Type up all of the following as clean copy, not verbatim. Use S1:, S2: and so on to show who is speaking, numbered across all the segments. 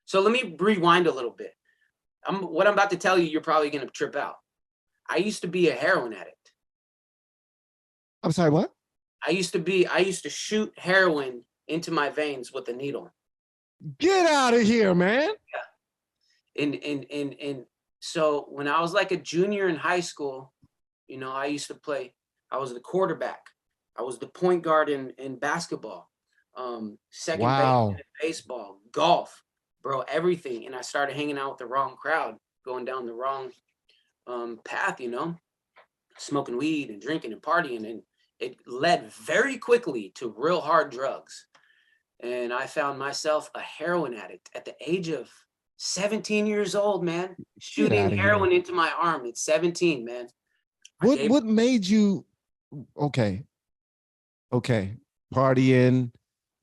S1: So let me rewind a little bit. What I'm about to tell you, you're probably going to trip out. I used to be a heroin addict.
S2: I'm sorry, what?
S1: I used to shoot heroin into my veins with a needle.
S2: Get out of here, man.
S1: Yeah. And so when I was like a junior in high school, you know, I used to play, I was the quarterback. I was the point guard in basketball, second base in baseball, golf, bro, everything. And I started hanging out with the wrong crowd, going down the wrong path, you know, smoking weed and drinking and partying. And it led very quickly to real hard drugs. And I found myself a heroin addict at the age of 17 years old, man, shooting heroin into my arm at 17, man.
S2: What made you, okay, partying,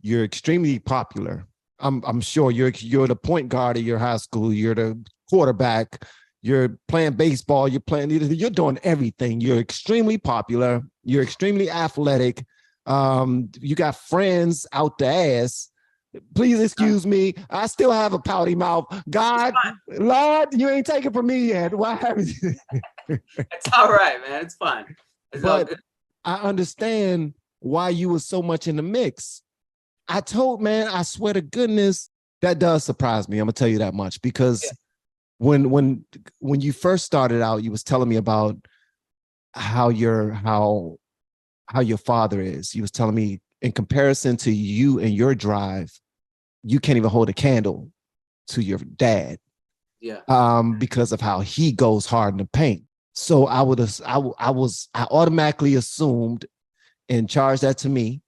S2: you're extremely popular. I'm sure you're the point guard of your high school, you're the quarterback, you're playing baseball, you're doing everything. You're extremely popular, you're extremely athletic. You got friends out the ass. Please excuse me. I still have a pouty mouth. God, Lord, you ain't taking from me yet. Why haven't you?
S1: It's all right, man. It's fine. It's all good.
S2: I understand why you were so much in the mix. I swear to goodness, that does surprise me. I'm gonna tell you that much, because when you first started out, you was telling me about how your father is. You was telling me, in comparison to you and your drive, you can't even hold a candle to your dad.
S1: Yeah.
S2: Because of how he goes hard in the paint. So I automatically assumed and charged that to me,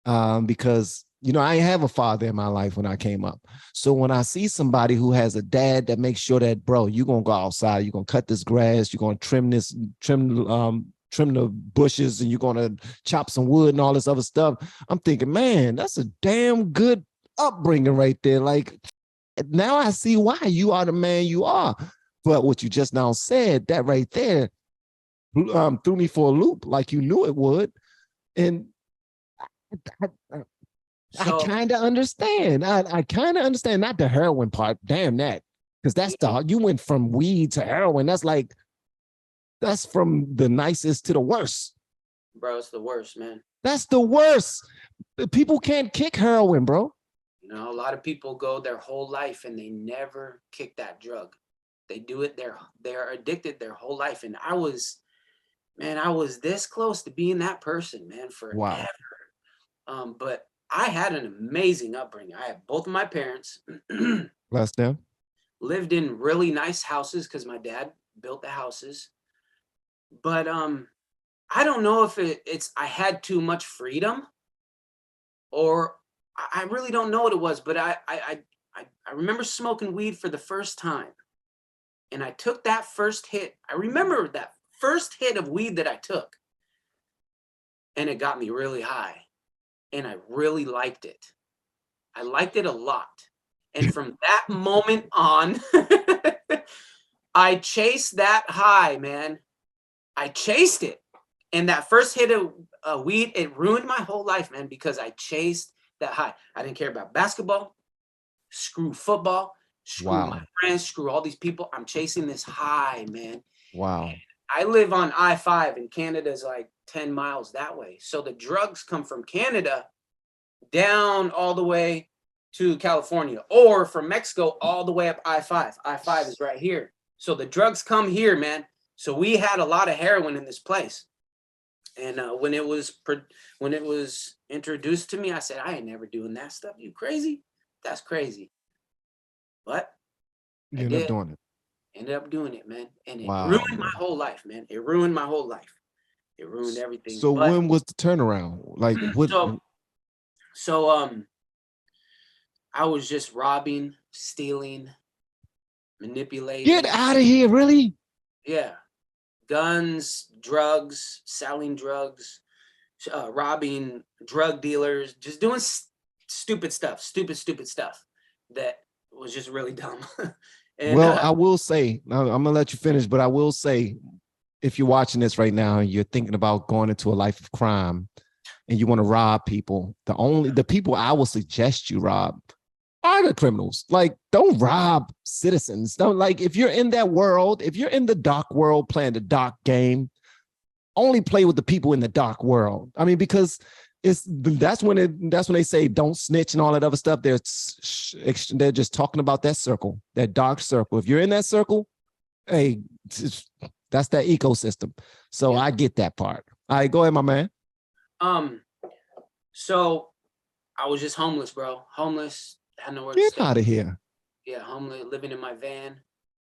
S2: because, you know, I ain't have a father in my life when I came up. So when I see somebody who has a dad that makes sure that, bro, you're going to go outside, you're going to cut this grass, you're going to trim the bushes, and you're going to chop some wood and all this other stuff, I'm thinking, man, that's a damn good upbringing right there. Like, now I see why you are the man you are. But what you just now said, that right there, threw me for a loop, like you knew it would. And I kind of understand. I kind of understand, not the heroin part. Damn that. Because you went from weed to heroin. That's from the nicest to the worst.
S1: Bro, it's the worst, man.
S2: That's the worst. People can't kick heroin, bro.
S1: You know, a lot of people go their whole life and they never kick that drug. They do it, they're addicted their whole life. And I was this close to being that person, man, forever. Wow. But I had an amazing upbringing. I had both of my parents.
S2: Bless them.
S1: Lived in really nice houses because my dad built the houses. But I don't know if it's I had too much freedom, or I really don't know what it was. But I remember smoking weed for the first time, and I took that first hit. I remember that first hit of weed that I took, and it got me really high, and I really liked it. I liked it a lot. And from that moment on, I chased that high, man. I chased it. And that first hit of weed, it ruined my whole life, man, because I chased that high. I didn't care about basketball, screw football, screw my friends, screw all these people. I'm chasing this high, man.
S2: Wow.
S1: And I live on I-5, and Canada's like 10 miles that way. So the drugs come from Canada down all the way to California, or from Mexico all the way up I-5. I-5 is right here. So the drugs come here, man. So we had a lot of heroin in this place. And when it was introduced to me, I said, I ain't never doing that stuff. You crazy? That's crazy. But
S2: you ended up doing it.
S1: Ended up doing it, man. And it ruined my whole life, man. It ruined my whole life. It ruined everything.
S2: So when was the turnaround? Like what?
S1: So I was just robbing, stealing, manipulating.
S2: Get out of here, really?
S1: Yeah. Guns, drugs, selling drugs, robbing drug dealers, just doing stupid stuff that was just really dumb. And,
S2: well, I will say, I'm gonna let you finish, but I will say, if you're watching this right now and you're thinking about going into a life of crime and you want to rob people, the people I will suggest you rob are the criminals. Like, don't rob citizens. Don't, like, if you're in that world, if you're in the dark world playing the dark game, only play with the people in the dark world. I mean, because that's when they say don't snitch and all that other stuff. They're just talking about that circle, that dark circle. If you're in that circle, hey, that's that ecosystem. So I get that part. All right, go ahead, my man.
S1: So I was just homeless, bro. Homeless, had nowhere to
S2: Get
S1: stay.
S2: out of here.
S1: Yeah, homeless, living in my van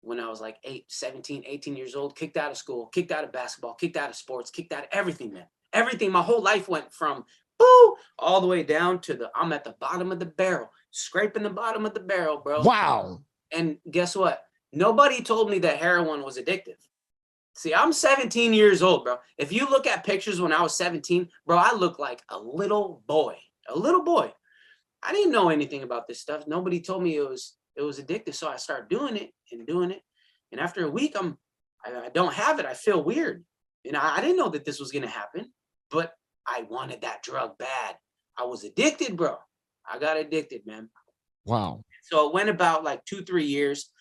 S1: when I was like 17, 18 years old, kicked out of school, kicked out of basketball, kicked out of sports, kicked out of everything, man. Everything. My whole life went from boo all the way down to I'm at the bottom of the barrel, scraping the bottom of the barrel, bro.
S2: Wow.
S1: And guess what? Nobody told me that heroin was addictive. See, I'm 17 years old, bro. If you look at pictures when I was 17, bro, I look like a little boy. A little boy. I didn't know anything about this stuff. Nobody told me it was addictive. So I started doing it. And after a week, I don't have it. I feel weird. And I didn't know that this was going to happen, but I wanted that drug bad. I was addicted, bro. I got addicted, man.
S2: Wow.
S1: So it went about like 2-3 years.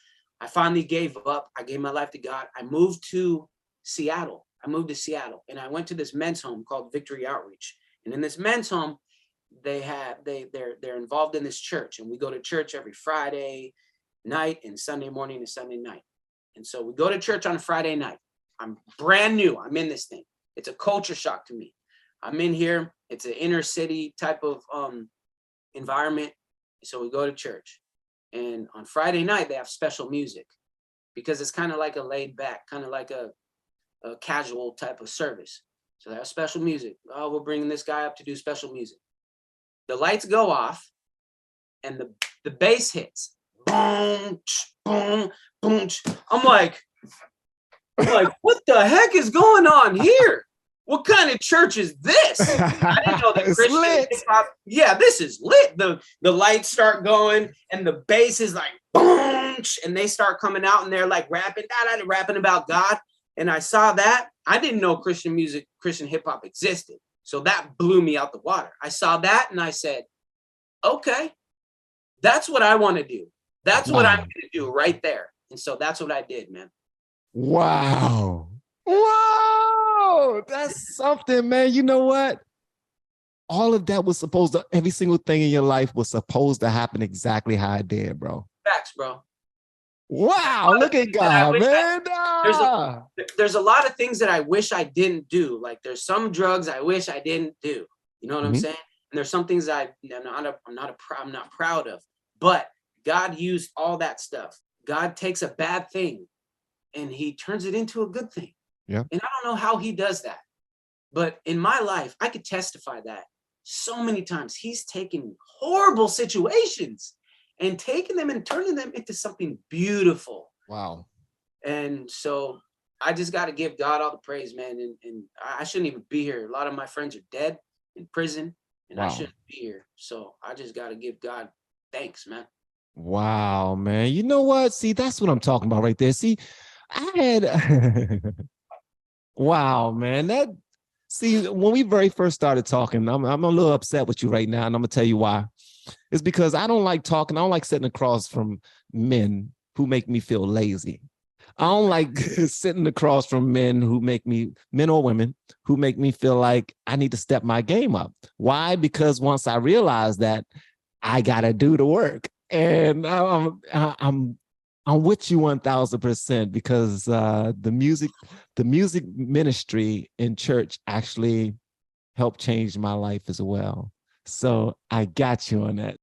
S1: I finally gave up. I gave my life to God. I moved to Seattle. And I went to this men's home called Victory Outreach. And in this men's home, they're involved in this church, and we go to church every Friday night and Sunday morning and Sunday night. And so we go to church on a Friday night. I'm brand new. I'm in this thing. It's a culture shock to me. I'm in here. It's an inner city type of environment. So we go to church, and on Friday night they have special music because it's kind of like a laid back, kind of like a casual type of service. So they have special music. Oh, we're bringing this guy up to do special music. The lights go off and the bass hits. Boom, boom, boom. I'm like, what the heck is going on here? What kind of church is this? I didn't know that Christian hip hop. Yeah, this is lit. The lights start going and the bass is like boom, and they start coming out and they're like rapping about God. And I saw that. I didn't know Christian hip hop existed. So that blew me out the water. I saw that and I said, okay, that's what I want to do. That's what I'm going to do right there. And so that's what I did, man.
S2: Wow. Whoa. That's something, man. You know what? All of that was every single thing in your life was supposed to happen exactly how it did, bro.
S1: Facts, bro.
S2: Wow, look at God, man.
S1: There's a lot of things that I wish I didn't do. Like there's some drugs I wish I didn't do. You know what I'm saying? And there's some things I'm not proud of. But God used all that stuff. God takes a bad thing and he turns it into a good thing.
S2: Yeah.
S1: And I don't know how he does that. But in my life, I could testify that so many times he's taken horrible situations and taking them and turning them into something beautiful.
S2: Wow.
S1: And so I just got to give God all the praise, man. And I shouldn't even be here. A lot of my friends are dead in prison, and I shouldn't be here. So I just got to give God thanks, man.
S2: Wow, man. You know what? See, that's what I'm talking about right there. See, I had, wow, man. See, when we very first started talking, I'm a little upset with you right now, and I'm going to tell you why. It's because I don't like talking. I don't like sitting across from men who make me feel lazy. I don't like sitting across from men or women who make me feel like I need to step my game up. Why? Because once I realize that, I got to do the work. And I'm with you 1000% because the music ministry in church actually helped change my life as well. So I got you on that.